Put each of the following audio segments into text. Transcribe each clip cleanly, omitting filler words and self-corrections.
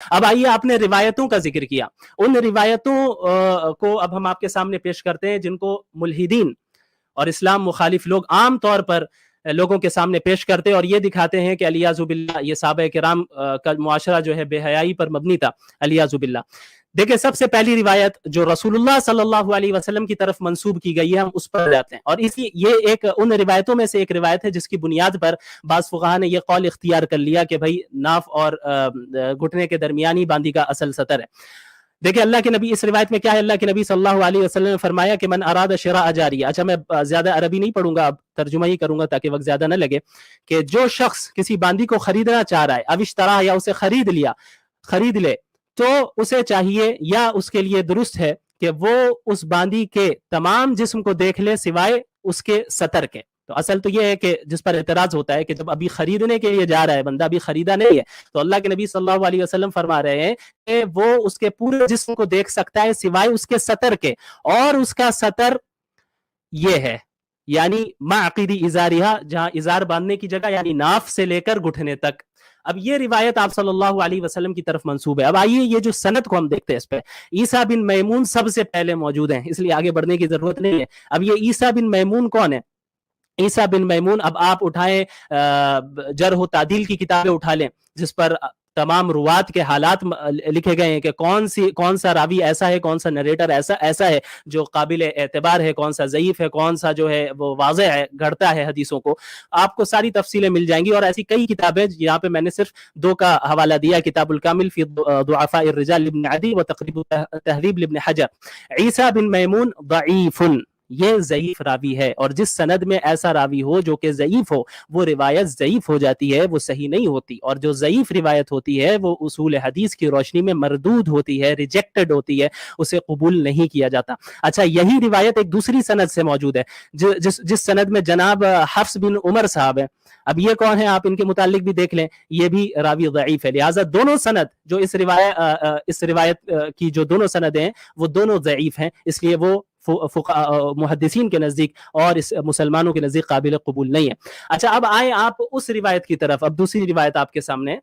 اب آئیے آپ نے روایتوں کا ذکر کیا، ان روایتوں کو اب ہم آپ کے سامنے پیش کرتے ہیں جن کو ملحدین اور اسلام مخالف لوگ عام طور پر لوگوں کے سامنے پیش کرتے اور یہ دکھاتے ہیں کہ الیاذ باللہ یہ صحابہ کرام کا معاشرہ جو ہے بے حیائی پر مبنی تھا، الیاذ باللہ۔ دیکھیں سب سے پہلی روایت جو رسول اللہ صلی اللہ علیہ وسلم کی طرف منسوب کی گئی ہے ہم اس پر جاتے ہیں، اور یہ ایک ان روایتوں میں سے ایک روایت ہے جس کی بنیاد پر بعض فقہاء نے یہ قول اختیار کر لیا کہ بھائی ناف اور گھٹنے کے درمیانی باندھی کا اصل سطر ہے۔ دیکھیں اللہ کے نبی اس روایت میں کیا ہے، اللہ کے نبی صلی اللہ علیہ وسلم نے فرمایا کہ من اراد شراء جاریہ، اچھا میں زیادہ عربی نہیں پڑھوں گا، اب ترجمہ ہی کروں گا تاکہ وقت زیادہ نہ لگے، کہ جو شخص کسی باندھی کو خریدنا چاہ رہا ہے، اب اشترا یا اسے خرید لے، تو اسے چاہیے یا اس کے لیے درست ہے کہ وہ اس باندھی کے تمام جسم کو دیکھ لے سوائے اس کے سطر کے۔ تو اصل تو یہ ہے کہ جس پر اعتراض ہوتا ہے کہ جب ابھی خریدنے کے لیے جا رہا ہے بندہ، ابھی خریدا نہیں ہے، تو اللہ کے نبی صلی اللہ علیہ وسلم فرما رہے ہیں کہ وہ اس کے پورے جسم کو دیکھ سکتا ہے سوائے اس کے سطر کے، اور اس کا سطر یہ ہے یعنی معقدی ازارہا، جہاں ازار باندھنے کی جگہ یعنی ناف سے لے کر گھٹنے تک۔ اب یہ روایت آپ صلی اللہ علیہ وسلم کی طرف منسوب ہے۔ اب آئیے یہ جو سند کو ہم دیکھتے ہیں اس پہ، عیسیٰ بن میمون سب سے پہلے موجود ہیں، اس لیے آگے بڑھنے کی ضرورت نہیں ہے۔ اب یہ عیسیٰ بن میمون کون ہے؟ عیسیٰ بن میمون، اب آپ اٹھائیں جرح و تعدیل کی کتابیں اٹھا لیں جس پر تمام روات کے حالات لکھے گئے ہیں کہ کون سا راوی ایسا ہے، کون سا نریٹر ایسا ہے جو قابل اعتبار ہے، کون سا ضعیف ہے، کون سا جو ہے وہ واضح ہے، گھڑتا ہے حدیثوں کو، آپ کو ساری تفصیلیں مل جائیں گی۔ اور ایسی کئی کتابیں، یہاں پہ میں نے صرف دو کا حوالہ دیا، کتاب الکامل فی ضعفاء الرجال لابن عدی و تقریب تہذیب لابن حجر۔ عیسیٰ بن میمون ضعیف، یہ ضعیف راوی ہے، اور جس سند میں ایسا راوی ہو جو کہ ضعیف ہو، وہ روایت ضعیف ہو جاتی ہے، وہ صحیح نہیں ہوتی، اور جو ضعیف روایت ہوتی ہے وہ اصول حدیث کی روشنی میں مردود ہوتی ہے، ریجیکٹڈ ہوتی ہے، اسے قبول نہیں کیا جاتا۔ اچھا یہی روایت ایک دوسری سند سے موجود ہے جس سند میں جناب حفص بن عمر صاحب ہیں، اب یہ کون ہیں آپ ان کے متعلق بھی دیکھ لیں، یہ بھی راوی ضعیف ہے، لہٰذا دونوں سند جو اس روایت کی جو دونوں سندیں ہیں وہ دونوں ضعیف ہیں، اس لیے وہ محدثین کے نزدیک اور اس مسلمانوں کے نزدیک قابل قبول نہیں ہے۔ اچھا اب آئیں آپ اس روایت کی طرف، اب دوسری روایت آپ کے سامنے،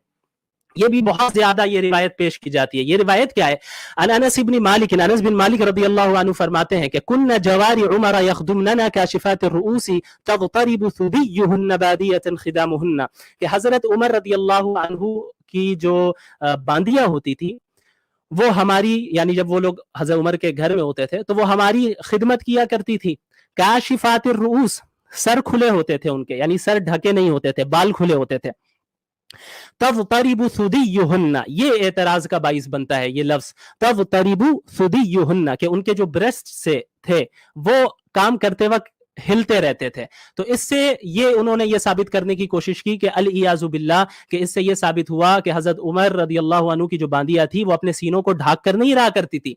یہ بھی بہت زیادہ یہ روایت پیش کی جاتی ہے۔ یہ روایت کیا ہے؟ انس بن مالک، انس بن مالک رضی اللہ عنہ فرماتے ہیں کہ کن جواری عمر یخدمننا کاشفات الرؤوس تغترب ثدیہن بادیۃ خدامہن، کہ حضرت عمر رضی اللہ عنہ کی جو باندیاں ہوتی تھی وہ ہماری، یعنی جب وہ لوگ حضرت عمر کے گھر میں ہوتے تھے تو وہ ہماری خدمت کیا کرتی تھی، کاشفات الرؤوس، سر کھلے ہوتے تھے ان کے، یعنی سر ڈھکے نہیں ہوتے تھے، بال کھلے ہوتے تھے۔ تغترب ثدیہن، یہ اعتراض کا باعث بنتا ہے یہ لفظ تغترب ثدیہن، کہ ان کے جو بریسٹ سے تھے وہ کام کرتے وقت ہلتے رہتے تھے۔ تو اس سے یہ انہوں نے یہ ثابت کرنے کی کوشش کی کہ العیاذ باللہ، کہ اس سے یہ ثابت ہوا کہ حضرت عمر رضی اللہ عنہ کی جو باندیاں تھی وہ اپنے سینوں کو ڈھانک کر نہیں رہا کرتی تھی،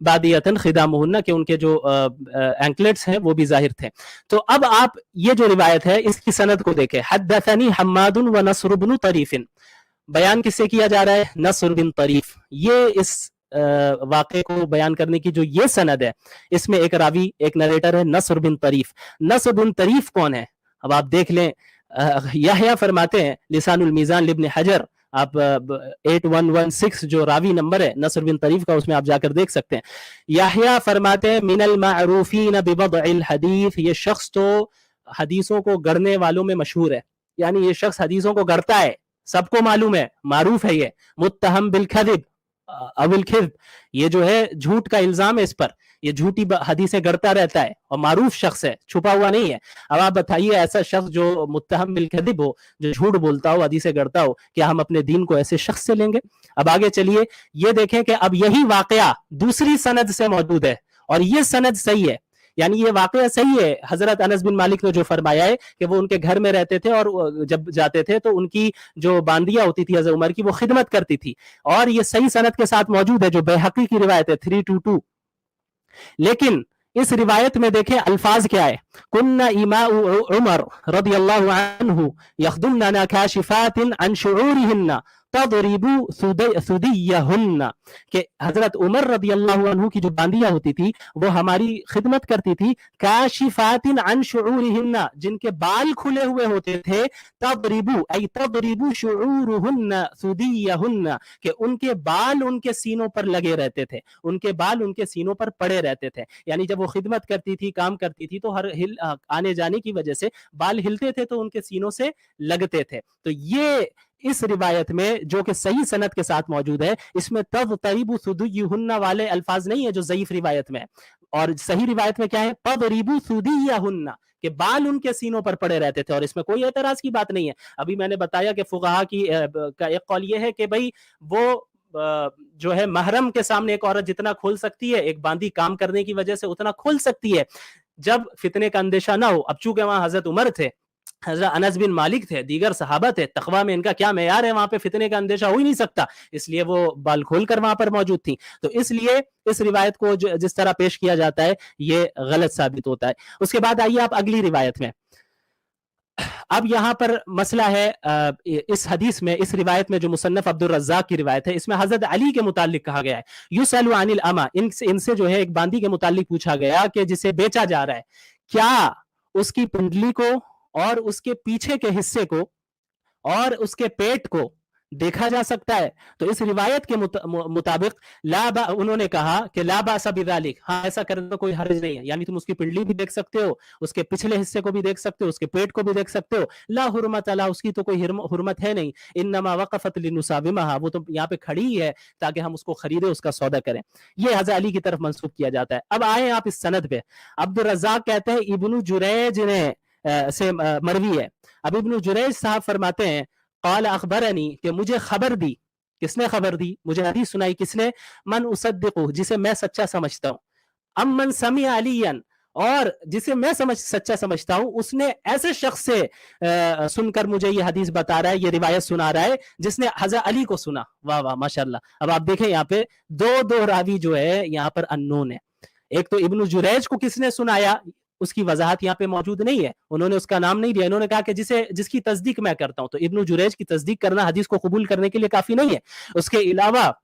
بادیۃ خدامہن، کہ ان کے جو اینکلٹس ہیں وہ بھی ظاہر تھے۔ تو اب آپ یہ جو روایت ہے اس کی سند کو دیکھیں، حدثنی حماد و نصر بن طریف، بیان کس سے کیا جا رہا ہے؟ نصر بن طریف۔ یہ اس واقعے کو بیان کرنے کی جو یہ سند ہے اس میں ایک راوی، ایک نریٹر ہے نصر بن طریف۔ نصر بن طریف کون ہے؟ اب آپ دیکھ لیں، یحییٰ فرماتے ہیں لسان المیزان لابن حجر، آپ 8116 جو راوی نمبر ہے نصر بن طریف کا، اس میں آپ جا کر دیکھ سکتے ہیں۔ یحییٰ فرماتے ہیں من المعروفین بوضع الحدیث، یہ شخص تو حدیثوں کو گڑنے والوں میں مشہور ہے، یعنی یہ شخص حدیثوں کو گڑتا ہے، سب کو معلوم ہے، معروف ہے یہ۔ متہم بالکذب او الکذب، یہ جو ہے جھوٹ کا الزام ہے اس پر، یہ جھوٹی حدیثیں گڑتا رہتا ہے اور معروف شخص ہے، چھپا ہوا نہیں ہے۔ اب آپ بتائیے ایسا شخص جو متہم بالکذب ہو، جو جھوٹ بولتا ہو، حدیثیں گڑتا ہو، کیا ہم اپنے دین کو ایسے شخص سے لیں گے؟ اب آگے چلیے، یہ دیکھیں کہ اب یہی واقعہ دوسری سند سے موجود ہے اور یہ سند صحیح ہے، یعنی یہ واقعہ صحیح ہے۔ حضرت انس بن مالک نے جو فرمایا ہے کہ وہ ان کے گھر میں رہتے تھے اور جب جاتے تھے تو ان کی جو باندیاں ہوتی تھی حضرت عمر کی وہ خدمت کرتی تھی، اور یہ صحیح سند کے ساتھ موجود ہے جو بیہقی کی روایت ہے 322۔ لیکن اس روایت میں دیکھیں الفاظ کیا ہے، کن ایماء عمر رضی اللہ عنہ یخدمننا کاشفات عن شعورہن तदरिबु सुदियहुन्ना, कि हजरत उमर रदी अल्लाह अन्हु की जो बांदियां होती थी वो हमारी खिदमत करती थी, काशिफातिन अन शुऊरिहिन्ना, जिनके बाल खुले हुए होते थे, तदरिबु शुऊरुहुन्ना सुदियहुन्ना, कि उनके बाल उनके सीनों पर लगे रहते थे, उनके बाल उनके सीनों पर पड़े रहते थे। यानी जब वो खिदमत करती थी, काम करती थी, तो हर आने जाने की वजह से बाल हिलते थे तो उनके सीनों से लगते थे। तो ये इस रिवायत में जो कि सही सनद के साथ मौजूद है, इसमें तब तरीबु सुदुयुहुन्ना वाले अल्फाज नहीं है जो ज़ईफ रिवायत में है। और सही रिवायत में क्या है, तदरिबु सुदियहुन्ना, कि बाल उनके सीनों पर पड़े रहते थे, और इसमें कोई एतराज की बात नहीं है। अभी मैंने बताया कि फुकहा की का एक कौल ये है कि भाई वो जो है महरम के सामने एक औरत जितना खोल सकती है, एक बांदी काम करने की वजह से उतना खोल सकती है, जब फितने का अंदेशा ना हो। अब चूंकि वहां हजरत उमर थे, हजरत अनस बिन मालिक थे, दीगर सहाबा थे, तकवा में इनका क्या मेयार है, वहां पे फितने का अंदेशा हो ही नहीं सकता, इसलिए वो बाल खोल कर वहां पर मौजूद थी। तो इसलिए इस रिवायत को जिस तरह पेश किया जाता है ये गलत साबित होता है। उसके बाद आइए आप अगली रिवायत में। अब यहाँ पर मसला है इस हदीस में, इस रिवायत में जो मुसन्नफ अब्दुल रज़्ज़ाक की रिवायत है, इसमें हजरत अली के मुतालिक कहा गया है, युसअलु अनिल अमा, इनसे जो है एक बांदी के मुतालिक पूछा गया कि जिसे बेचा जा रहा है, क्या उसकी पिंडली को और उसके पीछे के हिस्से को और उसके पेट को देखा जा सकता है? तो इस रिवायत के मुताबिक उन्होंने कहा कि ला बासा बिज़ालिक, हाँ ऐसा करने का कोई हर्ज नहीं है, यानी तुम उसकी पिंडली भी देख सकते हो, उसके पिछले हिस्से को भी देख सकते हो, उसके पेट को भी देख सकते हो। ला हुर्मत अला, उसकी तो कोई हुर्मत है नहीं, इन्नमा वक़फ़त लिनुसाविमहा, वो तो यहाँ पे खड़ी है ताकि हम उसको खरीदे, उसका सौदा करें। ये हज़रत अली की तरफ मंसूब किया जाता है। अब आए आप इस सनद पे, अब्दुल रज़्ज़ाक कहते हैं इब्नु जुरैज ने से मरवी है। अब इब्नु जुरैज साहब फरमाते हैं, क़ाल अख़बरनी, कि मुझे खबर दी, किसने खबर दी, मुझे हदीस सुनाई किसने, मन उसद्दिक़ु, जिसे मैं सच्चा समझता हूँ, अम्मन समिअ अलियन, और जिसे मैं सच्चा समझता हूँ उसने ऐसे शख्स से सुनकर मुझे ये हदीस बता रहा है, ये रिवायत सुना रहा है जिसने हज़रत अली को सुना। वाह वाह माशाल्लाह। अब आप देखें यहाँ पे दो रावी जो है यहाँ पर अननोन है। एक तो इब्नु जुरैज को किसने सुनाया, उसकी वजाहत यहाँ पे मौजूद नहीं है, उन्होंने उसका नाम नहीं दिया, इन्होंने कहा कि जिसकी तस्दीक मैं करता हूं। तो इब्नु जुरैज की तस्दीक करना हदीस को कबूल करने के लिए काफी नहीं है। उसके अलावा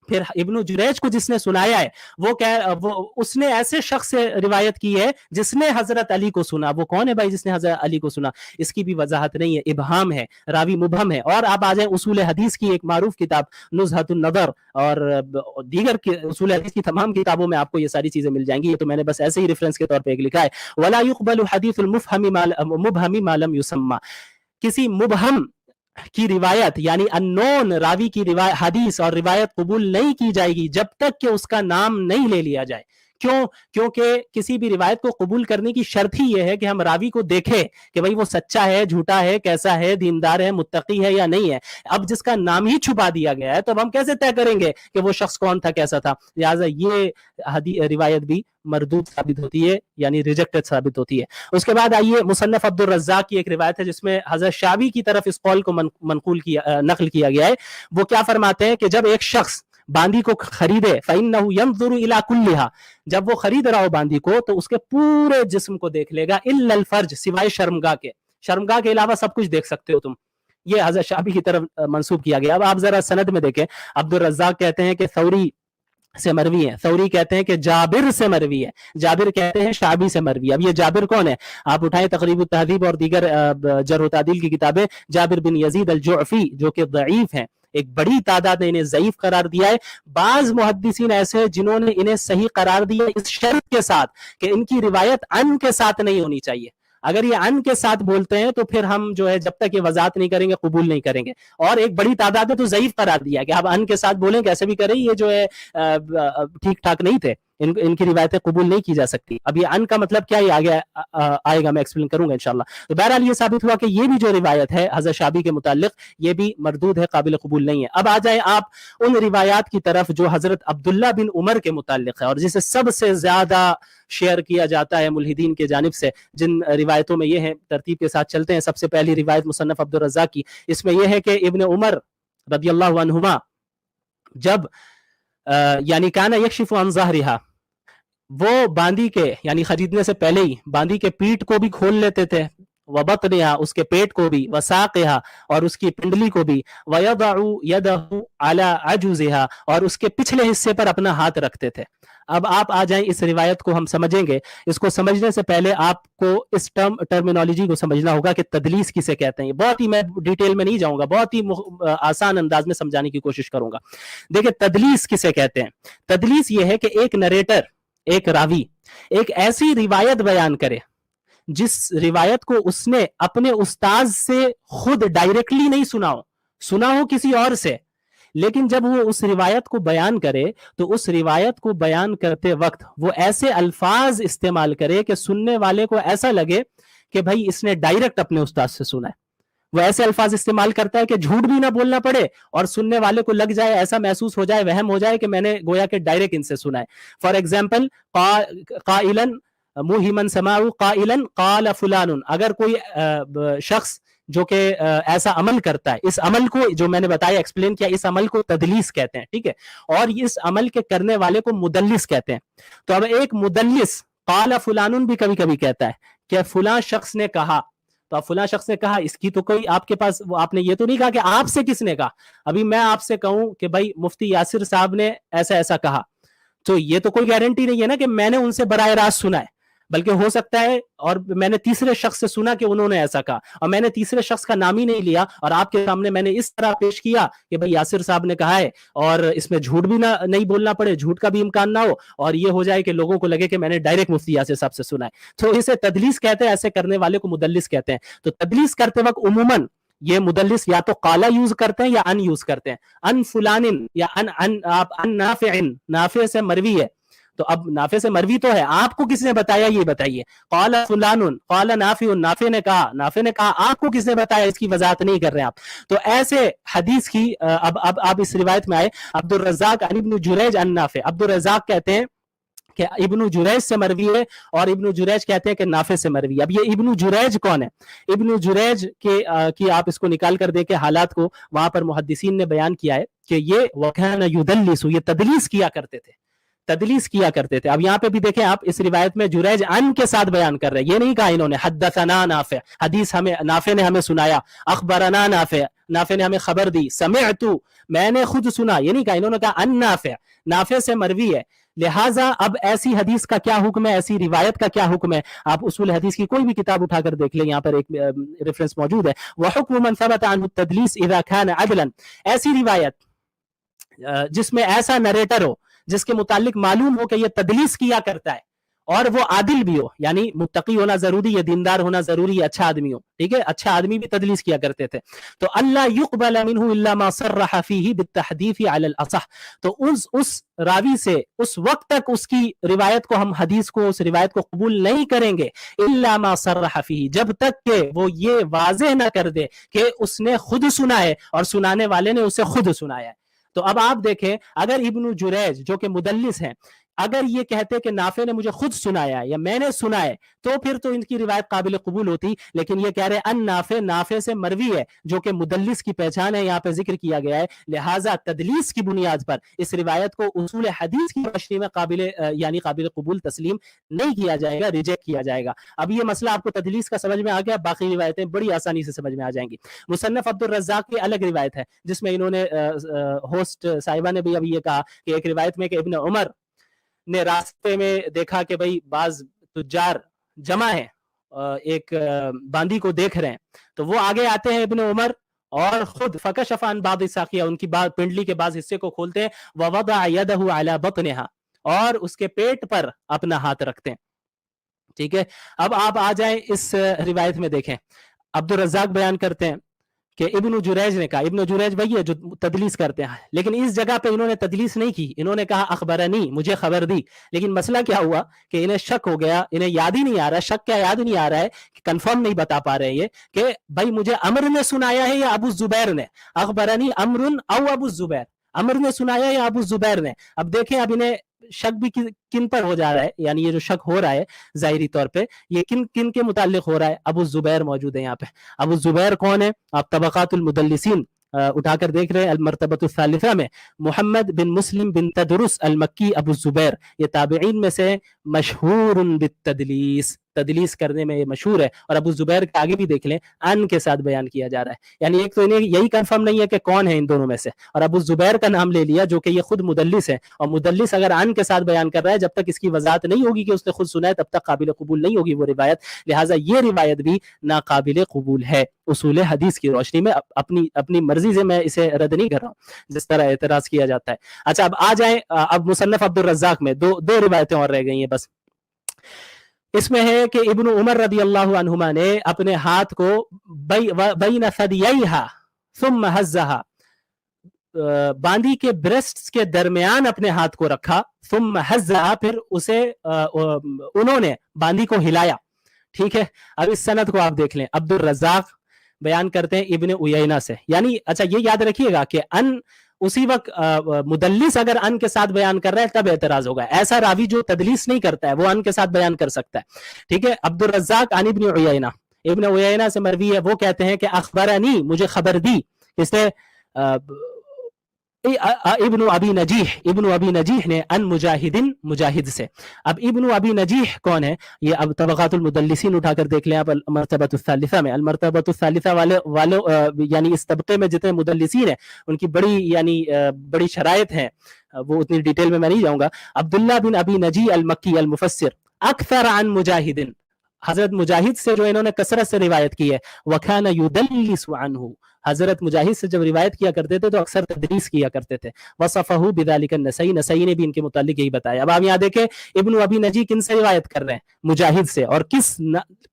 फिर इब्नु जुरैज को जिसने सुनाया है वो उसने ऐसे शख्स से रिवायत की है जिसने हजरत अली को सुना। वो कौन है भाई जिसने हजरत अली को सुना? इसकी भी वजाहत नहीं है, इबहाम है, रावी मुबहम है। और आप आ जाए उसूल हदीस की एक मारूफ किताब नुज़हतुन नज़र और दीगर उसूल हदीस की तमाम किताबों में आपको ये सारी चीजें मिल जाएंगी। ये तो मैंने बस ऐसे ही रेफरेंस के तौर पर एक लिखा है, वला युक़बलु हदीसुल मुबहमी मा लम युसम्मा, किसी मुबहम की रिवायत यानी अननोन रावी की हदीस और रिवायत कबूल नहीं की जाएगी जब तक कि उसका नाम नहीं ले लिया जाए। क्यों? क्योंकि किसी भी रिवायत को कबूल करने की शर्त ही यह है कि हम रावी को देखें कि भाई वो सच्चा है, झूठा है, कैसा है, दीनदार है, मुत्तकी है या नहीं है। अब जिसका नाम ही छुपा दिया गया है तो अब हम कैसे तय करेंगे कि वो शख्स कौन था, कैसा था? लिहाजा ये रिवायत भी मरदूद साबित होती है, यानी रिजेक्टेड साबित होती है। उसके बाद आइए मुसन्नफ अब्दुल रज़्ज़ाक की एक रिवायत है जिसमें हज़रत शाबी की तरफ इस कौल को नकल किया गया है। वो क्या फरमाते हैं कि जब एक शख्स बांदी को खरीदे, फ़इन्नहु यंज़ुरु इला कुल्लिहा, जब वो खरीद रहा हो बांदी को तो उसके पूरे जिस्म को देख लेगा, इल्लल फर्ज, सिवाय शर्मगाह के। शर्मगाह के अलावा सब कुछ देख सकते हो तुम। ये हज़रत शाबी की तरफ मंसूब किया गया। अब आप जरा सनद में देखें, अब्दुल रज़्ज़ाक कहते हैं कि सौरी से मरवी है, सौरी कहते हैं कि जाबिर से मरवी है, जाबिर कहते हैं शाबी से मरवी है। अब ये जाबिर कौन है? आप उठाएं तक़रीब तहज़ीब और दीगर जर्ह तादील की किताबें, जाबिर बिन यजीद अल जुअफ़ी जो कि ज़ईफ हैं, एक बड़ी तादाद ने इन्हें ज़ईफ करार दिया है। बाज़ मुहद्दिसीन ऐसे हैं जिन्होंने इन्हें सही करार दिया इस शर्त के साथ कि इनकी रिवायत अन के साथ नहीं होनी चाहिए। अगर ये अन के साथ बोलते हैं तो फिर हम जो है जब तक ये वजात नहीं करेंगे कबूल नहीं करेंगे। और एक बड़ी तादाद है तो ज़ईफ करार दिया कि आप अन के साथ बोलें कैसे भी करें, ये जो है ठीक ठाक नहीं थे, इनकी रिवायतें कबूल नहीं की जा सकती। अब ये अन का मतलब क्या ही आगे आएगा, मैं एक्सप्लेन करूंगा इंशाल्लाह। तो बहरहाल ये साबित हुआ कि ये भी जो रिवायत है हज़रत शाबी के मुताल्लिक ये भी मरदूद है, काबिल कबूल नहीं है। अब आ जाए आप उन रिवायात की तरफ जो हजरत अब्दुल्ला बिन उमर के मुताल्लिक है और जिसे सबसे ज्यादा शेयर किया जाता है मुल्हिदीन के जानिब से। जिन रिवायतों में ये है, तरतीब के साथ चलते हैं। सबसे पहली रिवायत मुसन्नफ अब्दुल रज़्ज़ाक की, इसमें यह है कि इब्न उमर रदियल्लाहु अन्हुमा जब यानी काना यक्शिफु अन ज़हरिहा, वो बांदी के यानी खरीदने से पहले ही बांदी के पीठ को भी खोल लेते थे वबतनिहा, उसके पेट को भी, वसाक़िहा, और उसकी पिंडली को भी, वयदउ यदहु अला अजुज़िहा, और उसके पिछले हिस्से पर अपना हाथ रखते थे। अब आप आ जाएं, इस रिवायत को हम समझेंगे। इसको समझने से पहले आपको इस टर्मिनोलॉजी को समझना होगा कि तदलीस किसे कहते हैं। बहुत ही, मैं डिटेल में नहीं जाऊंगा, बहुत ही आसान अंदाज में समझाने की कोशिश करूंगा। देखिए, तदलीस किसे कहते हैं। तदलीस ये है कि एक नरेटर, एक रावी, एक ऐसी रिवायत बयान करे जिस रिवायत को उसने अपने उस्ताद से खुद डायरेक्टली नहीं सुना हो, सुना हो किसी और से, लेकिन जब वो उस रिवायत को बयान करे तो उस रिवायत को बयान करते वक्त वो ऐसे अल्फाज इस्तेमाल करे कि सुनने वाले को ऐसा लगे कि भाई इसने डायरेक्ट अपने उस्ताद से सुना है। वो ऐसे अल्फाज इस्तेमाल करता है कि झूठ भी ना बोलना पड़े और सुनने वाले को लग जाए, ऐसा महसूस हो जाए, वहम हो जाए कि मैंने गोया के डायरेक्ट इनसे सुना है। फॉर एग्जाम्पल, काइलन मुहिमन समाउ काइलन काल फुलानुन, अगर कोई शख्स जो कि ऐसा अमल करता है, इस अमल को जो मैंने बताया, एक्सप्लेन किया, इस अमल को तदलीस कहते हैं, ठीक है, और इस अमल के करने वाले को मुदल्लिस कहते हैं। तो अब एक मुदल्लिस काल फुलानुन भी कभी कभी कहता है कि फुला शख्स ने कहा, तो अब फुला शख्स ने कहा, इसकी तो कोई आपके पास, आपने ये तो नहीं कहा कि आपसे किसने कहा। अभी मैं आपसे कहूं कि भाई मुफ्ती यासिर साहब ने ऐसा ऐसा कहा, तो ये तो कोई गारंटी नहीं है ना कि मैंने उनसे बराह रास्त सुना है, बल्कि हो सकता है और मैंने तीसरे शख्स से सुना कि उन्होंने ऐसा कहा, और मैंने तीसरे शख्स का नाम ही नहीं लिया और आपके सामने मैंने इस तरह पेश किया कि भाई यासिर साहब ने कहा है, और इसमें झूठ भी ना नहीं बोलना पड़े, झूठ का भी इम्कान ना हो, और ये हो जाए कि लोगों को लगे कि मैंने डायरेक्ट मुफ्ती यासिर साहब से सुना है। तो इसे तदलीस कहते हैं, ऐसे करने वाले को मुदल्लिस कहते हैं। तो तदलीस करते वक्त उमूमन ये मुदल्लिस या तो काला यूज करते हैं या अन यूज करते हैं। अन फुलानिन या आप अन नाफिन, नाफे से मरवी है, तो अब नाफे से मरवी तो है, आपको किसने बताया ये बताइए। काला फुलानुन काला नाफिउन, नाफे ने कहा, नाफे ने कहा, आपको किसने बताया, इसकी वजाहत नहीं कर रहे आप। तो ऐसे हदीस की अब आप इस रिवायत में आए, अब्दुल रज़्ज़ाक अन इब्न जुरैज अन नाफे, अब्दुल रज़्ज़ाक कहते हैं कि इब्नु जुरैज से मरवी है और इब्नु जुरैज कहते हैं कि नाफे से मरवी। अब ये इब्नु जुरैज कौन है? इब्नु जुरैज के कि आप इसको निकाल कर देखें हालात को, वहां पर मुहद्दिसीन ने बयान किया है कि ये वकाना युदल्लिसु, ये तदलीस किया करते थे, तदलीस किया करते थे। अब यहाँ पे भी देखें आप, इस रिवायत में जुरैज अन के साथ बयान कर रहे हैं, ये नहीं कहा इन्होंने हद्दसना नाफे, हदीस हमें नाफे ने हमें सुनाया, अखबरना नाफे, नाफे ने हमें खबर दी, समिअतु मैंने खुद सुना, ये नहीं कहा, इन्होंने कहा अन नाफे, नाफे से मरवी है। लिहाजा अब ऐसी हदीस का क्या हुक्म है, ऐसी रिवायत का क्या हुक्म है, आप उसूल हदीस की कोई भी किताब उठाकर देख लें, यहाँ पर एक रेफरेंस मौजूद है, व हुक्म मन सबत अन्हु तदलीस इज़ा कान अदलन, ऐसी रिवायत जिसमें ऐसा नरेटर हो जिसके मुतालिक मालूम हो कि ये तदलीस किया करता है और वो आदिल भी हो, यानी मुत्तकी होना जरूरी है, दीनदार होना जरूरी है, अच्छा आदमी हो, ठीक है, अच्छा आदमी भी तदलीस किया करते थे। तो अल्लाह युक़बल मिन्हु इल्ला मा सर्रह फीही बित्तहदीफ़ अलल असह, तो उस रावी से उस वक्त तक उसकी रिवायत को, हम हदीस को, उस रिवायत को कबूल नहीं करेंगे, इल्ला मा सर्रह फीही, जब तक के वो ये वाज़ेह ना कर दे कि उसने खुद सुना है और सुनाने वाले ने उसे खुद सुनाया है। तो अब आप देखें, अगर इब्नु जुरैज जो कि मुदल्लिस हैं, अगर ये कहते कि नाफे ने मुझे खुद सुनाया या मैंने सुना है, तो फिर तो इनकी रिवायत काबिल कबूल होती, लेकिन ये कह रहे हैं अन नाफे, नाफे से मरवी है, जो कि मुदल्लिस की पहचान है, यहाँ पे जिक्र किया गया है। लिहाजा तदलीस की बुनियाद पर इस रिवायत को उसूल हदीस की रोशनी में यानी काबिल कबूल तस्लीम नहीं किया जाएगा, रिजेक्ट किया जाएगा। अब ये मसला आपको तदलीस का समझ में आ गया, बाकी रिवायतें बड़ी आसानी से समझ में आ जाएंगी। मुसन्नफ अब्दुल रज़्ज़ाक की अलग रिवायत है, जिसमें इन्होंने होस्ट साहिबा ने भी अभी ये कहा कि एक रिवायत में कि इब्न उमर ने रास्ते में देखा कि भाई बाज तुज्जार जमा है, एक बांदी को देख रहे हैं, तो वो आगे आते हैं इब्न उमर और खुद फकशफान बाद साकिया, उनकी पिंडली के बाद हिस्से को खोलते हैं, ववदा यदहु अला बतनिहा, और उसके पेट पर अपना हाथ रखते हैं, ठीक है। अब आप आ जाएं इस रिवायत में, देखें अब्दुल रज़्ज़ाक बयान करते हैं कि इब्नु जुरैज ने कहा, इब्नु जुरैज वही है जो तदलीस करते हैं, लेकिन इस जगह पे इन्होंने तदलीस नहीं की, इन्होंने कहा अखबरनी, मुझे खबर दी। लेकिन मसला क्या हुआ कि इन्हें शक हो गया, इन्हें याद ही नहीं आ रहा, शक क्या याद नहीं आ रहा है, कंफर्म नहीं बता पा रहे ये कि भाई मुझे अमर ने सुनाया है या अबू जुबैर ने, अखबरनी अमरुन औ अबू जुबैर, अमर ने सुनाया या अबू जुबैर ने। अब देखें, अब इन्हें शक भी किन पर हो जा रहा है, यानी ये जो शक हो रहा है जाहिरी तौर पे, ये किन किन के मुताल्लिक हो रहा है। अबू जुबैर मौजूद है यहाँ पे। अबू जुबैर कौन है? आप तबक़ातुल मुदल्लिसीन उठाकर देख रहे हैं, अल-मर्तबतु सालिसा में मोहम्मद बिन मुस्लिम बिन तदरुस अल-मक्की अबू जुबैर, ये ताबिईन में से मशहूरुन बित्तदलीस, تدلیس کرنے میں یہ مشہور ہے. اور ابو زبیر کے آگے بھی دیکھ لیں ان کے ساتھ بیان کیا جا رہا ہے. یعنی ایک تو انہیں یہی کنفرم نہیں ہے کہ کون ہے ان دونوں میں سے, اور ابو زبیر کا نام لے لیا جو کہ یہ خود مدلس ہے, اور مدلس اگر ان کے ساتھ بیان کر رہا ہے جب تک اس کی وضاحت نہیں ہوگی کہ اس نے خود سنا ہے تب تک قابل قبول نہیں ہوگی وہ روایت. لہٰذا یہ روایت بھی ناقابل قبول ہے اصول حدیث کی روشنی میں. اپنی مرضی سے میں اسے رد نہیں کر رہا ہوں جس طرح اعتراض کیا جاتا ہے. اچھا اب آ جائیں, اب مصنف عبد الرزاق میں دو روایتیں اور رہ گئی ہیں بس. اس میں ہے کہ ابن عمر رضی اللہ عنہما نے اپنے ہاتھ کو بین ثدییہا ثم ہزہا, باندی کے بریسٹس کے درمیان اپنے ہاتھ کو رکھا, ثم ہزہا, پھر اسے انہوں نے باندی کو ہلایا. ٹھیک ہے, اب اس سند کو آپ دیکھ لیں. عبد الرزاق بیان کرتے ہیں ابن عیینہ سے. یعنی اچھا یہ یاد رکھیے گا کہ ان اسی وقت مدلس اگر ان کے ساتھ بیان کر رہا ہے تب اعتراض ہوگا. ایسا راوی جو تدلیس نہیں کرتا ہے وہ ان کے ساتھ بیان کر سکتا ہے. ٹھیک ہے, عبد الرزاق عن ابن عیینہ, ابن عیینہ سے مروی ہے, وہ کہتے ہیں کہ اخبرنی, مجھے خبر دی اس نے ابن ابی نجیح نے ان مجاہد سے. اب ابن ابی نجیح کون ہے؟ یہ اب طبقات المدلسین اٹھا کر دیکھ لیں آپ المرتبۃ الثالثہ میں. المرتبۃ الثالثہ والوں یعنی اس طبقے میں جتنے مدلسین ہیں ان کی بڑی شرائط ہیں, وہ اتنی ڈیٹیل میں نہیں جاؤں گا. عبداللہ بن ابی نجیح المکی المفسر اکثر عن مجاہد, حضرت مجاہد سے جو انہوں نے کثرت سے روایت کی ہے. وکان یدلس عنہ, حضرت مجاہد سے جب روایت کیا کرتے تھے تو اکثر تدریس کیا کرتے تھے. وصفہ بذلک النسائی, نسائی نے بھی ان کے متعلق یہی بتایا. اب آپ یہاں دیکھیں ابن ابی نجیح کن سے روایت کر رہے ہیں؟ مجاہد سے, اور کس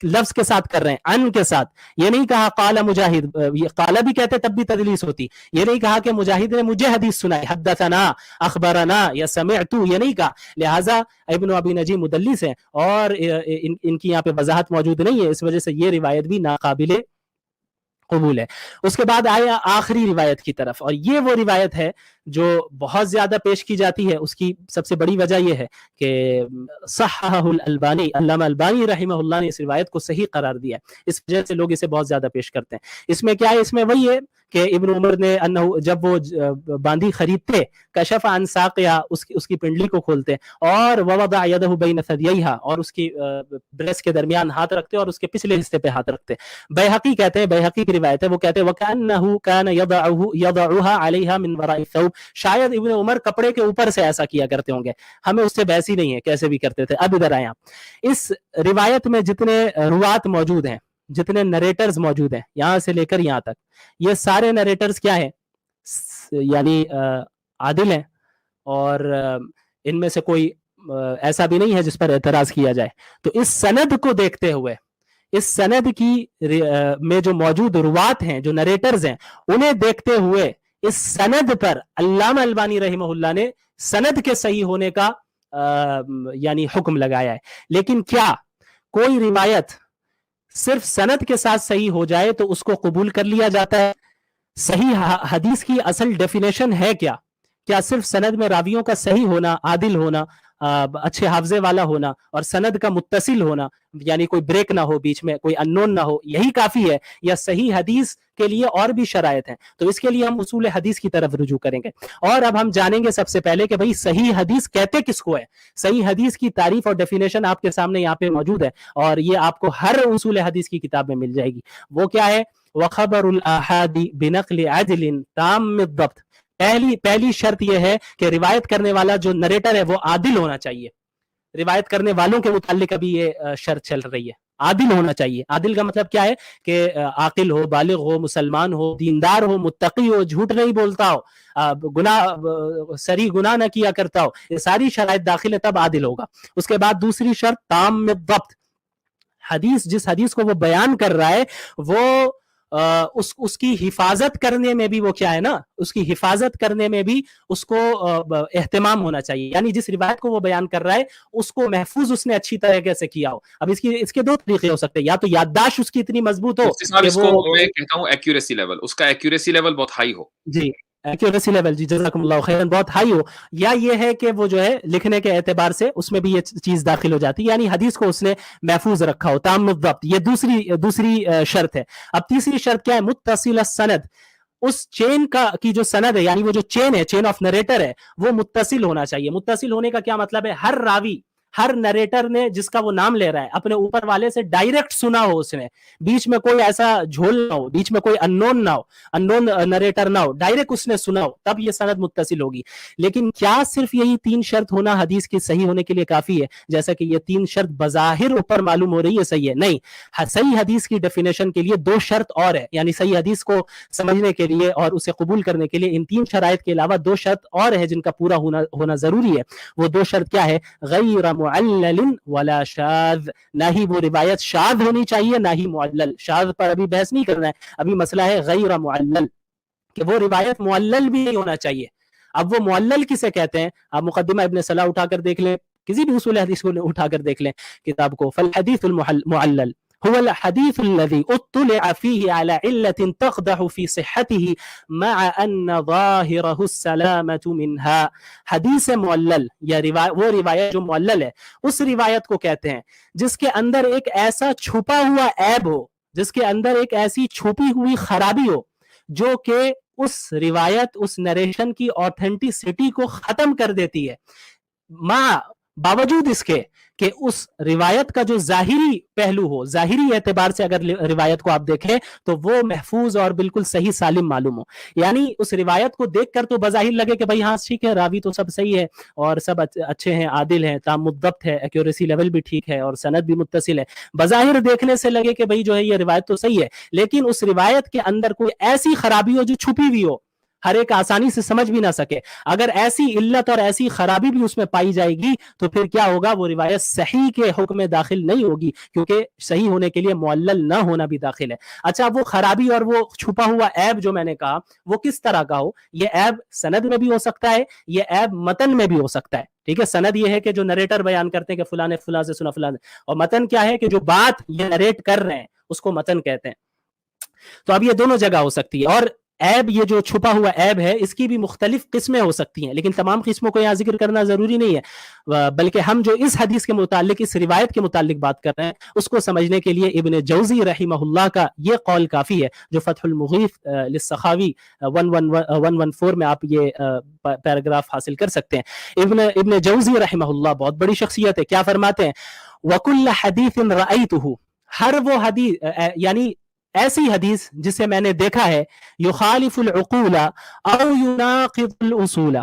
لفظ کے ساتھ کر رہے ہیں؟ ان کے ساتھ. یہ نہیں کہا قال مجاہد, قال بھی کہتے تب بھی تدلیس ہوتی. یہ نہیں کہا کہ مجاہد نے مجھے حدیث سنائی, حدثنا اخبرنا یا سمعت, یہ نہیں کہا. لہٰذا ابن ابی نجیح مدلس ہیں اور ان کی یہاں پہ وضاحت موجود نہیں ہے, اس وجہ سے یہ روایت بھی ناقابل قبول ہے. اس کے بعد آیا آخری روایت کی طرف, اور یہ وہ روایت ہے جو بہت زیادہ پیش کی جاتی ہے. اس کی سب سے بڑی وجہ یہ ہے کہ صححہ الالبانی, علامہ البانی رحمہ اللہ نے اس روایت کو صحیح قرار دیا ہے, اس وجہ سے لوگ اسے بہت زیادہ پیش کرتے ہیں. اس میں کیا ہے؟ اس میں وہی ہے کہ ابن عمر نے جب وہ باندی خریدتے, کشف عن ساقیہ, اس کی پنڈلی کو کھولتے, اور ووضع یدہ بین ثدییہا, اور اس کی بریس کے درمیان ہاتھ رکھتے اور اس کے پچھلے حصے پہ ہاتھ رکھتے. بیہقی کہتے ہیں, بیہقی کی روایت ہے, وہ کہتے ہیں وَكَأَنَّهُ كَانَ يَضَعُهَا عَلَيْهَا مِنْ وَرَاءِ الثَّوْبِ, شاید ابن عمر کپڑے کے اوپر سے ایسا کیا کرتے ہوں گے. ہمیں اس سے بحث ہی نہیں ہے, کیسے بھی کرتے تھے. اب ادھر آئیں آپ, اس روایت میں جتنے روات موجود ہیں, جتنے نریٹرز موجود ہیں یہاں سے لے کر یہاں تک, یہ سارے نریٹرز کیا ہیں؟ یعنی عادل ہیں, اور ان میں سے کوئی ایسا بھی نہیں ہے جس پر اعتراض کیا جائے. تو اس سند کو دیکھتے ہوئے, اس سند کی میں جو موجود روات ہیں, جو نریٹرز ہیں, انہیں دیکھتے ہوئے اس سند پر علامہ البانی رحمہ اللہ نے سند کے صحیح ہونے کا یعنی حکم لگایا ہے. لیکن کیا کوئی روایت صرف سند کے ساتھ صحیح ہو جائے تو اس کو قبول کر لیا جاتا ہے؟ صحیح حدیث کی اصل ڈیفینیشن ہے کیا؟ کیا صرف سند میں راویوں کا صحیح ہونا, عادل ہونا, اچھے حافظے والا ہونا, اور سند کا متصل ہونا, یعنی کوئی بریک نہ ہو بیچ میں, کوئی انون نہ ہو, یہی کافی ہے؟ یا صحیح حدیث کے لیے اور بھی شرائط ہیں؟ تو اس کے لیے ہم اصول حدیث کی طرف رجوع کریں گے. اور اب ہم جانیں گے سب سے پہلے کہ بھئی صحیح حدیث کہتے کس کو ہے. صحیح حدیث کی تعریف اور ڈیفینیشن آپ کے سامنے یہاں پہ موجود ہے, اور یہ آپ کو ہر اصول حدیث کی کتاب میں مل جائے گی. وہ کیا ہے؟ وَخَبَرُ الْآحَادِ بِنَقْلِ عَدْلٍ تَامِّ الضَّبْطِ. پہلی شرط یہ ہے کہ روایت کرنے والا جو نریٹر ہے وہ عادل ہونا چاہیے. روایت کرنے والوں کے متعلق ابھی یہ شرط چل رہی ہے, عادل ہونا چاہیے. عادل کا مطلب کیا ہے؟ کہ عاقل ہو, بالغ ہو, مسلمان ہو, دیندار ہو, متقی ہو, جھوٹ نہیں بولتا ہو, سری گناہ نہ کیا کرتا ہو. یہ ساری شرائط داخل ہے تب عادل ہوگا. اس کے بعد دوسری شرط تام الضبط. جس حدیث کو وہ بیان کر رہا ہے وہ اس کی حفاظت کرنے میں بھی وہ کیا ہے نا, اس کی حفاظت کرنے میں بھی اس کو اہتمام ہونا چاہیے. یعنی جس روایت کو وہ بیان کر رہا ہے اس کو محفوظ اس نے اچھی طریقے سے کیا ہو. اب اس کے دو طریقے ہو سکتے ہیں, یا تو یادداشت اس کی اتنی مضبوط ہو کہ وہ, میں کہتا ہوں ایکوریسی لیول, اس کا ایکوریسی لیول بہت ہائی ہو. جی ایکوریسی لیول, جی جزاکم اللہ خیرن, بہت ہائی ہو. یا یہ ہے کہ وہ جو ہے لکھنے کے اعتبار سے اس میں بھی یہ چیز داخل ہو جاتی ہے, یعنی حدیث کو اس نے محفوظ رکھا ہو, تام الضبط. یہ دوسری شرط ہے. اب تیسری شرط کیا ہے؟ متصل السند. اس چین کی جو سند ہے, یعنی وہ جو چین ہے, چین آف نریٹر ہے, وہ متصل ہونا چاہیے. متصل ہونے کا کیا مطلب ہے؟ ہر راوی हर नरेटर ने जिसका वो नाम ले रहा है अपने ऊपर वाले से डायरेक्ट सुना हो, उसने बीच में कोई ऐसा झोल ना हो, बीच में कोई अननोन ना हो, अननोन नरेटर ना हो, डायरेक्ट उसने सुना हो, तब ये सनद मुत्तसिल होगी। लेकिन क्या सिर्फ यही 3 शर्त होना हदीस की सही होने के लिए काफी है? जैसा कि ये 3 शर्त बजाहिर ऊपर मालूम हो रही है सही है, नहीं। सही हदीस की डेफिनेशन के लिए 2 शर्त और है, यानी सही हदीस को समझने के लिए और उसे कबूल करने के लिए इन 3 शराइत के अलावा 2 शर्त और है जिनका पूरा होना जरूरी है। वो 2 शर्त क्या है? गैर मुअल्ललिन वला शाज़, ना ही वो रिवायत शाज़ होनी चाहिए ना ही मुअल्लल। शाज़ पर अभी बहस नहीं करना है, अभी मसला है गैर मुअल्लल, कि वो रिवायत मुअल्लल भी नहीं होना चाहिए। अब वो मुअल्लल किसे कहते हैं? आप मुकद्दिमा इब्न सलाह उठाकर देख लें, किसी भी उसूल हदीस को उठाकर देख लें किताब को। फल हदीसुल मुअल्लल हुवल हदीसुल लज़ी उत्तलिअ फीही अला इल्लतिन तक़दहु फी सिह्हतिही मअ अन्न ज़ाहिरहु अस्सलामतु मिनहा। हदीस मुअल्लल या वो रिवायत जो मुअल्लल है, उस रिवायत को कहते हैं जिसके अंदर एक ऐसा छुपा हुआ ऐब हो, जिसके अंदर एक ऐसी छुपी हुई खराबी हो जो कि उस रिवायत, उस नरेशन की ऑथेंटिसिटी को खत्म कर देती है, बावजूद इसके कि उस रिवायत का जो जाहिरी पहलू हो, जाहिरी एतबार से अगर रिवायत को आप देखें तो वो महफूज और बिल्कुल सही सालिम मालूम हो। यानी उस रिवायत को देखकर तो बजाहिर लगे कि भाई हाँ ठीक है, रावी तो सब सही है और सब अच्छे हैं, आदिल हैं, तामुद्दब्त है, एक्यूरेसी लेवल भी ठीक है और सनद भी मुत्तसिल है। बजाहिर देखने से लगे कि भाई जो है ये रिवायत तो सही है, लेकिन उस रिवायत के अंदर कोई ऐसी खराबी हो जो छुपी हुई हो, हर एक आसानी से समझ भी ना सके। अगर ऐसी इल्लत और ऐसी खराबी भी उसमें पाई जाएगी तो फिर क्या होगा? वो रिवायत सही के हुक्म में दाखिल नहीं होगी, क्योंकि सही होने के लिए मुअल्लल ना होना भी दाखिल है। अच्छा, वो खराबी और वो छुपा हुआ ऐब जो मैंने कहा, वो किस तरह का हो? ये ऐब सनद में भी हो सकता है, ये ऐब मतन में भी हो सकता है। ठीक है, सनद ये है कि जो नरेटर बयान करते हैं कि फलां ने फलां से सुना फलां, और मतन क्या है कि जो बात ये नरेट कर रहे हैं उसको मतन कहते हैं। तो अब ये दोनों जगह हो सकती है। और ऐब, ये जो छुपा हुआ ऐब है, इसकी भी मुख्तलिफ किस्में हो सकती हैं, लेकिन तमाम किस्मों को यहाँ जिक्र करना जरूरी नहीं है, बल्कि हम जो इस हदीस के मुतालिक, इस रिवायत के मुतालिक बात कर रहे हैं, उसको समझने के लिए इब्न जौजी रहिमहुल्लाह का ये कौल काफी है, जो फतहुल मुगीथ लिस्सखावी 114 में आप ये पैराग्राफ हासिल कर सकते हैं। इब्न जौजी रहिमहुल्लाह बहुत बड़ी शख्सियत है, क्या फरमाते हैं? वकुल्ल हदीसिन रअयतुहु, हर वो हदीस, यानी ऐसी हदीस जिसे मैंने देखा है, युखालिफुल उकूला औ युनाकिदुल उसूला,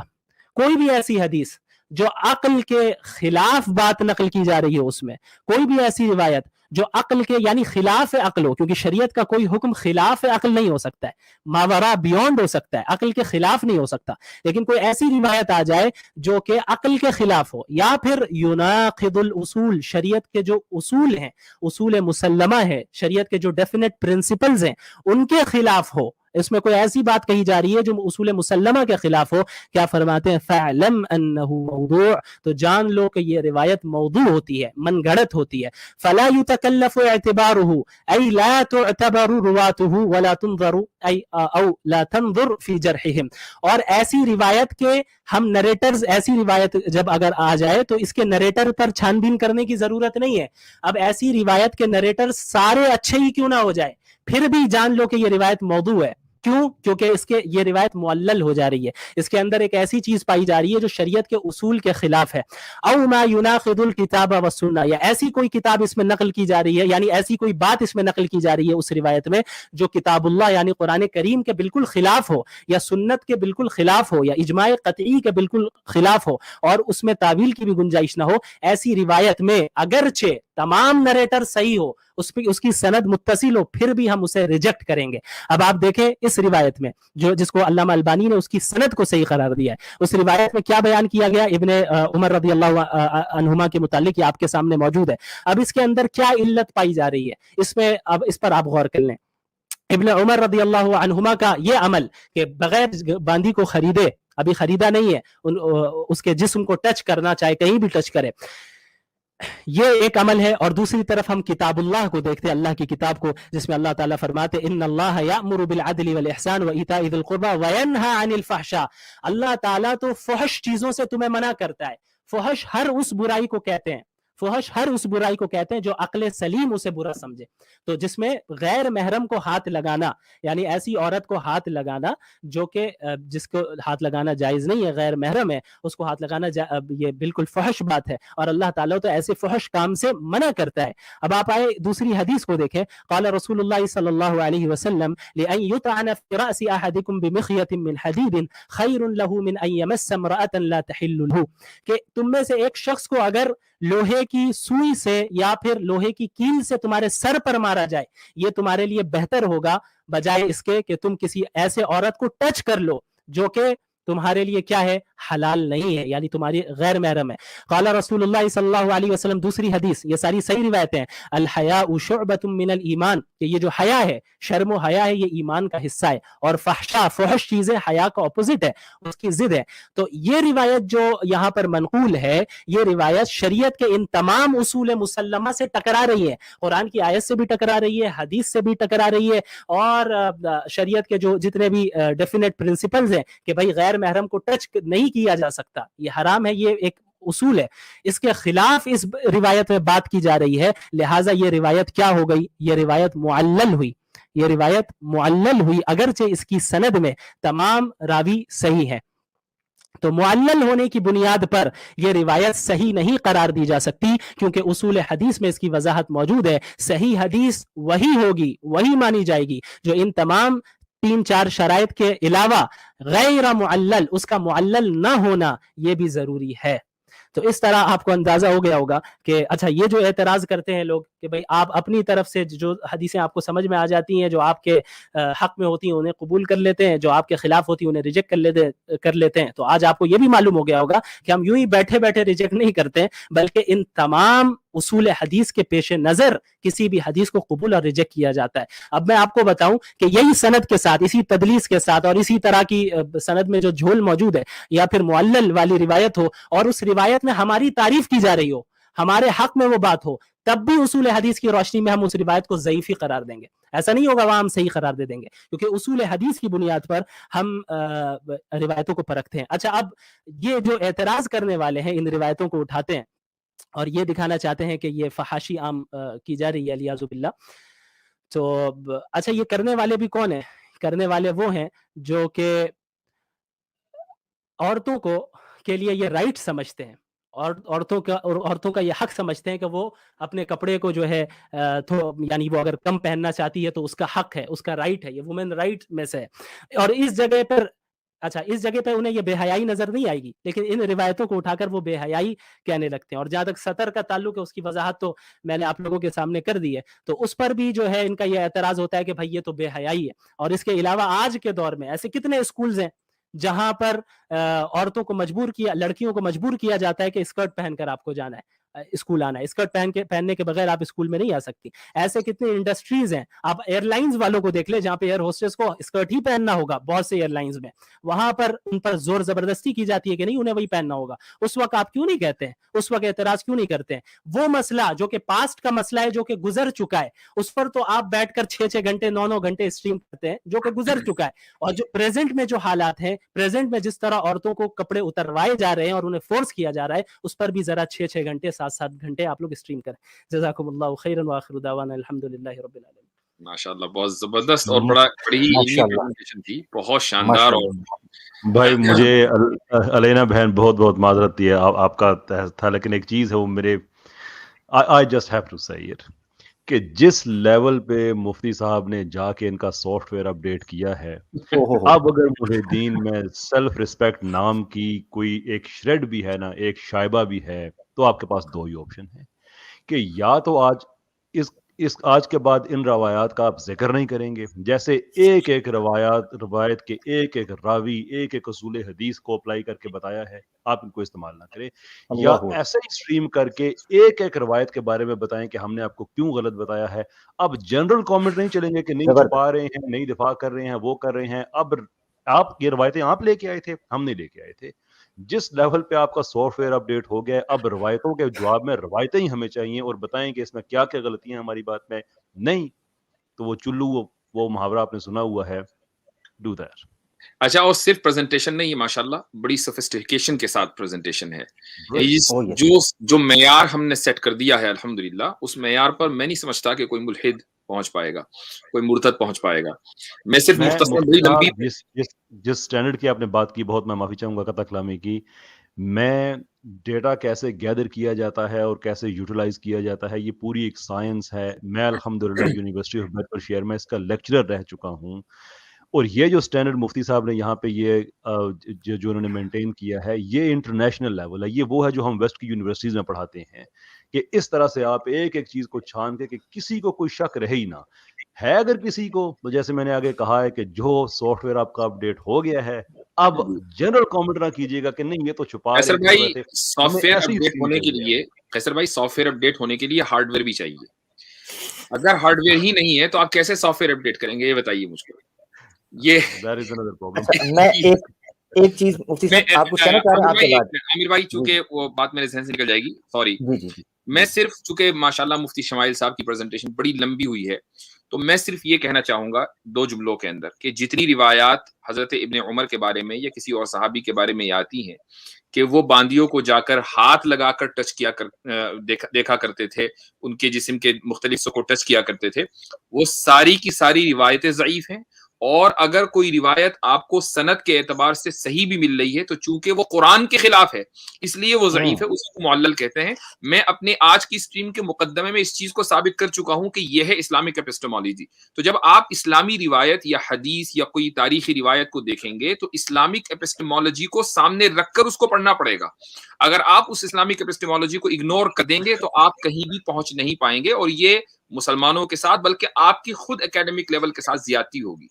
कोई भी ऐसी हदीस जो अक्ल के खिलाफ बात नकल की जा रही है, उसमें कोई भी ऐसी रिवायत जो अक्ल के यानी खिलाफ अक्ल हो, क्योंकि शरीयत का कोई हुक्म खिलाफ अक्ल नहीं हो सकता है, मावरा बियॉन्ड हो सकता है, अक्ल के खिलाफ नहीं हो सकता। लेकिन कोई ऐसी रिवायत आ जाए जो कि अक्ल के खिलाफ हो, या फिर युनाकिदुल उसूल, शरीयत के जो उसूल हैं, उसूल मुसल्लमा है, शरीयत के जो डेफिनेट प्रिंसिपल्स हैं, उनके खिलाफ हो, इसमें कोई ऐसी बात कही जा रही है जो उसूल मुसल्लमा के खिलाफ हो, क्या फरमाते हैं? फअलम अन्नहु मौदू, तो जान लो कि ये रिवायत मौदू होती है, मनगढ़ंत होती है। फला युतकल्लफु इअतिबारुहु ऐ ला तुअतबरु रुवातुहु वला तुनज़रु ऐ औ ला तंज़ुर फी जरहिहिम, और ऐसी रिवायत के हम नरेटर्स, ऐसी रिवायत जब अगर आ जाए तो इसके नरेटर पर छानबीन करने की जरूरत नहीं है। अब ऐसी रिवायत के नरेटर सारे अच्छे ही क्यों ना हो जाए, फिर भी जान लो कि ये रिवायत मौदू है। क्यों? क्योंकि इसके ये रिवायत मुअल्लल हो जा रही है, इसके अंदर एक ऐसी चीज पाई जा रही है जो शरीयत के उसूल के खिलाफ है। औ मा युनाकिदुल किताब व सुन्ना, या ऐसी कोई किताब इसमें नकल की जा रही है, यानी ऐसी कोई बात इसमें नकल की जा रही है उस रिवायत में जो किताबुल्लाह यानी कुरान करीम के बिल्कुल खिलाफ हो, या सुन्नत के बिल्कुल खिलाफ हो, या इजमाए कतई के बिल्कुल खिलाफ हो, और उसमें तावील की भी गुंजाइश ना हो। ऐसी रिवायत में अगरचे तमाम नरेटर सही हो, उसकी सनद मुत्तसिल हो, फिर भी हम उसे रिजेक्ट करेंगे। अब आप देखें इस रिवायत में जो जिसको अल्लामा अलबानी ने उसकी सनद को सही करार दिया है, उस रिवायत में क्या बयान किया गया इब्ने उमर रज़ी अल्लाहु अन्हुमा के मुतालिक, ये आपके सामने मौजूद है। अब इसके अंदर क्या इल्लत पाई जा रही है, इसमें अब इस पर आप गौर कर लें। इब्ने उमर रज़ी अल्लाहु अन्हुमा का ये अमल कि बगैर बांदी को खरीदे, अभी खरीदा नहीं है, उसके जिस्म को टच करना, चाहे कहीं भी टच करे, ये एक अमल है। और दूसरी तरफ हम किताबुल्लाह को देखते हैं, अल्लाह की किताब को, जिसमें अल्लाह ताला फरमाते इन्नल्लाह यामुरु बिल अदली वल इहसान व इताइ ज़िल क़ुर्बा व यन्हा अनिल फ़हशा, अल्लाह ताला तो फहश चीजों से तुम्हें मना करता है। फहश हर उस बुराई को कहते हैं, फहश हर उस बुराई को कहते हैं जो अक्ल सलीम उसे बुरा समझे। तो जिसमें गैर महरम को हाथ लगाना, यानी ऐसी औरत को हाथ लगाना जो कि जिसको हाथ लगाना जायज़ नहीं है, गैर महरम है, उसको हाथ लगाना ये बिल्कुल फहश बात है, और अल्लाह ताला तो ऐसे फहश काम से मना करता है। अब आप आए दूसरी हदीस को देखें, क़ाल रसूलुल्लाह सल्लल्लाहु अलैहि वसल्लम लिअन युतअन फी रअसी अहदिकुम बिमिखयतिन मिन हदीदिन खैरुन लहू मिन अन यमस्स इम्रअतन ला तहिल्लु लहू, कि तुम में से एक शख्स को अगर लोहे की सुई से या फिर लोहे की कील से तुम्हारे सर पर मारा जाए, ये तुम्हारे लिए बेहतर होगा बजाय इसके कि तुम किसी ऐसे औरत को टच कर लो जो कि तुम्हारे लिए क्या है, हलाल नहीं है, यानी तुम्हारी गैर महरम है। क़ाल रसूलुल्लाह सल्लल्लाहु अलैहि वसल्लम, दूसरी हदीस, ये सारी सही रिवायतें हैं, अल हयाउ शुअबतुम मिनल ईमान, कि ये जो हया है, शर्म व हया है, ये ईमान का हिस्सा है, और फहशा फहश चीजें हया का ऑपोजिट है, उसकी जिद है। तो ये रिवायत जो यहाँ पर मनकूल है, ये रिवायत शरीयत के इन तमाम उसूल मुसल्लमा से टकरा रही है, कुरान की आयत से भी टकरा रही है, हदीस से भी टकरा रही है, और शरीयत के जो जितने भी डेफिनेट प्रिंसिपल्स हैं कि भाई गैर महरम को टच नहीं किया जा सकता, ये हराम है, ये एक उसूल है, इसके खिलाफ इस रिवायत में बात की जा रही है। लिहाजा ये रिवायत क्या हो गई, ये रिवायत मुअल्लल हुई, ये रिवायत मुअल्लल हुई, अगरचे इसकी सनद में तमाम रावी सही है। तो मुअल्लल होने की बुनियाद पर यह रिवायत सही नहीं करार दी जा सकती, क्योंकि उसूल हदीस में इसकी वजाहत मौजूद है। सही हदीस वही होगी, वही मानी जाएगी जो इन तमाम 3-4 शराइत के अलावा गैर मुअल्लल, उसका मुअल्लल ना होना ये भी जरूरी है। तो इस तरह आपको अंदाजा हो गया होगा कि अच्छा, ये जो एतराज करते हैं लोग कि भाई आप अपनी तरफ से जो हदीसें आपको समझ में आ जाती हैं, जो आपके हक में होती हैं उन्हें कबूल कर लेते हैं, जो आपके खिलाफ होती हैं उन्हें रिजेक्ट कर लेते हैं। तो आज आपको ये भी मालूम हो गया होगा कि हम यूं ही बैठे बैठे रिजेक्ट नहीं करते, बल्कि इन तमाम उसूल हदीस के पेश नजर किसी भी हदीस को कबूल और रिजेक्ट किया जाता है। अब मैं आपको बताऊं कि यही सनद के साथ, इसी तदलीस के साथ और इसी तरह की सनद में जो झोल मौजूद है, या फिर मुअल्लल वाली रिवायत हो और उस रिवायत में हमारी तारीफ की जा रही हो, हमारे हक में वो बात हो, तब भी उसूल हदीस की रोशनी में हम उस रिवायत को ज़ईफ़ी करार देंगे। ऐसा नहीं होगा वहां हम सही करार दे देंगे, क्योंकि उसूल हदीस की बुनियाद पर हम रिवायतों को परखते हैं। अच्छा, अब ये जो एतराज करने वाले हैं इन रिवायतों को उठाते हैं और ये दिखाना चाहते हैं कि ये फहाशी आम की जा रही है, अलियाज़ु बिल्लाह। तो अच्छा, ये करने वाले भी कौन है? करने वाले वो हैं जो कि औरतों को के लिए ये राइट समझते हैं, और औरतों का ये हक समझते हैं कि वो अपने कपड़े को जो है यानी वो अगर कम पहनना चाहती है तो उसका हक है, उसका राइट है, ये वुमेन राइट में से है। और इस जगह पर अच्छा, इस जगह पर उन्हें ये बेहयाई नजर नहीं आएगी, लेकिन इन रिवायतों को उठाकर वो बेहयाई कहने लगते हैं। और जहां तक सतर का ताल्लुक है, उसकी वजाहत तो मैंने आप लोगों के सामने कर दी है। तो उस पर भी जो है इनका ये एतराज होता है कि भाई ये तो बेहयाई है। और इसके अलावा आज के दौर में ऐसे कितने स्कूल्स हैं जहां पर औरतों को मजबूर किया, लड़कियों को मजबूर किया जाता है कि स्कर्ट पहनकर आपको जाना है, स्कूल आना है, स्कर्ट पहनने के बगैर आप स्कूल में नहीं आ सकती। ऐसे कितने इंडस्ट्रीज हैं, आप एयरलाइंस वालों को देख ले जहां पे एयर होस्टेस को स्कर्ट ही पहनना होगा, बहुत से एयरलाइंस में वहां पर उन पर जोर जबरदस्ती की जाती है कि नहीं उन्हें वही पहनना होगा। उस वक्त आप क्यों नहीं कहते हैं, उस वक्त एतराज क्यों नहीं करते हैं? वो मसला जो कि पास्ट का मसला है, जो कि गुजर चुका है, उस पर तो आप बैठकर 6-6 घंटे 9-9 घंटे स्ट्रीम करते हैं, जो कि गुजर चुका है। और जो प्रेजेंट में जो हालात हैं, प्रेजेंट में जिस तरह औरतों को कपड़े उतरवाए जा रहे हैं और उन्हें फोर्स किया जा रहा है, उस पर भी जरा 6-6 घंटे 7-7 घंटे आप लोग स्ट्रीम करें। जज़ाकुमुल्लाहु खैरन व आखिरु दावाना अल्हम्दुलिल्लाहि रब्बिल आलमीन। माशाल्लाह, बहुत जबरदस्त और बड़ी ही इल्मी प्रेजेंटेशन थी, बहुत शानदार। और भाई मुझे अलैना बहन बहुत बहुत माजरत दी है, आपका था, लेकिन एक चीज है वो मेरे आई जस्ट हैव टू से इट कि जिस लेवल पे मुफ्ती साहब ने जाके इनका सॉफ्टवेयर अपडेट किया है, अब अगर मुहिद्दीन में सेल्फ रिस्पेक्ट नाम की कोई एक श्रेड भी है ना, एक शायबा भी है, तो आपके पास दो ही ऑप्शन है कि या तो आज इस आज के बाद इन रवायात का आप जिक्र नहीं करेंगे, जैसे एक एक रवायत के एक एक रावी एक एक उसूल हदीस को अप्लाई करके बताया है, आप इनको इस्तेमाल ना करें, या ऐसे ही स्ट्रीम करके एक एक रवायत के बारे में बताएं कि हमने आपको क्यों गलत बताया है। अब जनरल कमेंट नहीं चलेंगे कि नहीं छुपा रहे हैं, नहीं दिफा कर रहे हैं, वो कर रहे हैं। अब आप ये रवायतें आप लेके आए थे, हम नहीं लेके आए थे। जिस लेवल पे आपका सॉफ्टवेयर अपडेट हो गया, अब रवायतों के जवाब में रवायतें ही हमें चाहिए और बताएं कि इसमें क्या क्या गलतियां हमारी बात में। नहीं तो वो चुल्लू वो मुहावरा आपने सुना हुआ है, डू दैट। اچھا، اور صرف پریزنٹیشن نہیں ہے، ماشاءاللہ بڑی سوفسٹیکیشن کے ساتھ پریزنٹیشن ہے. جو معیار ہم نے سیٹ کر دیا ہے الحمدللہ، اس معیار پر میں نہیں سمجھتا کہ کوئی ملحد پہنچ پائے گا، کوئی مرتد پہنچ پائے گا. میں صرف مختصر بڑی لمبی جس سٹینڈرڈ کی آپ نے بات کی، بہت میں معافی چاہوں گا قطع کلامی کی. میں ڈیٹا کیسے گیدر کیا جاتا ہے اور کیسے یوٹیلائز کیا جاتا ہے، یہ پوری ایک سائنس ہے. میں الحمدللہ یونیورسٹی آف بیڈفر شیئر میں اس کا لیکچرر رہ چکا ہوں، اور یہ جو سٹینڈرڈ مفتی صاحب نے یہاں پہ یہ جو انہوں نے مینٹین کیا ہے، یہ انٹرنیشنل لیول ہے. یہ وہ ہے جو ہم ویسٹ کی یونیورسٹیز میں پڑھاتے ہیں، کہ اس طرح سے آپ ایک ایک چیز کو چھان کے کہ کسی کو کوئی شک رہے ہی نہ ہے. اگر کسی کو، تو جیسے میں نے آگے کہا ہے کہ جو سافٹ ویئر آپ کا اپڈیٹ ہو گیا ہے، اب جنرل کامنٹ نہ کیجیے گا کہ نہیں یہ تو چھپا قیصر رہے بھائی، تھے. سافٹ ویئر اپڈیٹ ہونے کے لیے قیصر بھائی سافٹ ویئر اپڈیٹ ہونے کے لیے ہارڈ ویئر بھی چاہیے. اگر ہارڈ ویئر ہی نہیں ہے تو آپ کیسے سافٹ ویئر اپڈیٹ کریں گے، یہ بتائیے مجھ کو. میں ایک چیز مفتی صاحب آپ کچھ کہنا چاہ رہے ہیں. عامر بھائی، چونکہ وہ بات میرے ذہن سے نکل جائے گی، سوری. میں صرف چونکہ ماشاءاللہ مفتی شمائل صاحب کی پریزنٹیشن بڑی لمبی ہوئی ہے، تو میں صرف یہ کہنا چاہوں گا 2 جملوں کے اندر کہ جتنی روایات حضرت ابن عمر کے بارے میں یا کسی اور صحابی کے بارے میں آتی ہیں کہ وہ باندیوں کو جا کر ہاتھ لگا کر ٹچ کیا دیکھا کرتے تھے، ان کے جسم کے مختلف حصوں کو ٹچ کیا کرتے تھے، وہ ساری کی ساری روایتیں ضعیف ہیں. اور اگر کوئی روایت آپ کو سند کے اعتبار سے صحیح بھی مل رہی ہے تو چونکہ وہ قرآن کے خلاف ہے اس لیے وہ ضعیف ہے، اس کو معلل کہتے ہیں. میں اپنے آج کی اسٹریم کے مقدمے میں اس چیز کو ثابت کر چکا ہوں کہ یہ ہے اسلامک ایپسٹمالوجی. تو جب آپ اسلامی روایت یا حدیث یا کوئی تاریخی روایت کو دیکھیں گے تو اسلامک ایپسٹمالوجی کو سامنے رکھ کر اس کو پڑھنا پڑے گا. اگر آپ اس اسلامک ایپسٹمالوجی کو اگنور کر دیں گے تو آپ کہیں بھی پہنچ نہیں پائیں گے، اور یہ مسلمانوں کے ساتھ بلکہ آپ کی خود اکیڈمک لیول کے ساتھ زیادتی ہوگی.